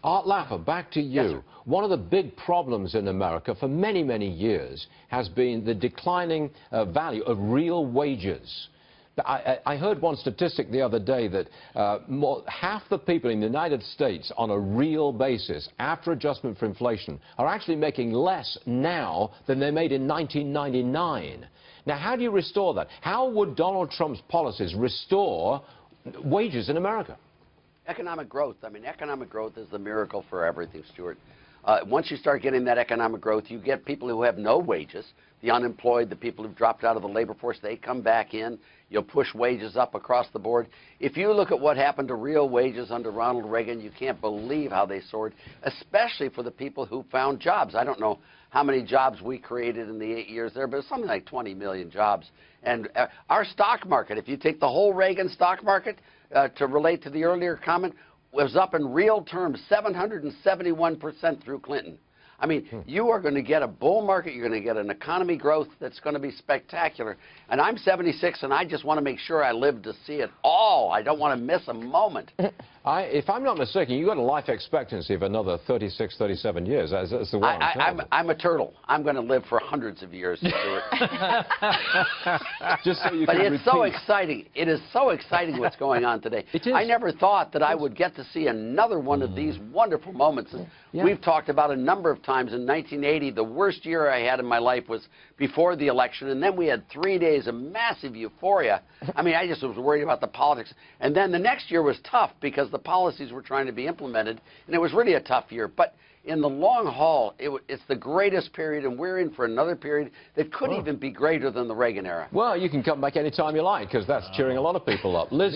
Art Laffer, back to you. Yes, sir. One of the big problems in America for many, many years has been the declining value of real wages. I heard one statistic the other day that half the people in the United States on a real basis, after adjustment for inflation, are actually making less now than they made in 1999. Now, how do you restore that? How would Donald Trump's policies restore wages in America? Economic growth. I mean, economic growth is the miracle for everything, Stuart. Once you start getting that economic growth, you get people who have no wages, the unemployed, the people who've dropped out of the labor force, they come back in. You'll push wages up across the board. If you look at what happened to real wages under Ronald Reagan, you can't believe how they soared, especially for the people who found jobs. I don't know how many jobs we created in the 8 years there, but it's something like 20 million jobs. And our stock market, if you take the whole Reagan stock market, to relate to the earlier comment, was up in real terms 771% through Clinton. I mean, you are going to get a bull market. You're going to get an economy growth that's going to be spectacular. And I'm 76, and I just want to make sure I live to see it all. I don't want to miss a moment. If I'm not mistaken, you've got a life expectancy of another 36, 37 years. That's the one I'm a turtle. I'm going to live for hundreds of years, Stuart. Just so you but can it's so exciting. It is so exciting what's going on today. It is. I never thought that I would get to see another one of these wonderful moments. Yeah. We've talked about a number of times. In 1980, the worst year I had in my life was before the election, and then we had 3 days of massive euphoria. I mean, I just was worried about the politics. And then the next year was tough because the policies were trying to be implemented, and it was really a tough year. But in the long haul, it's the greatest period, and we're in for another period that could even be greater than the Reagan era. Well, you can come back any time you like, because that's cheering a lot of people up. Liz.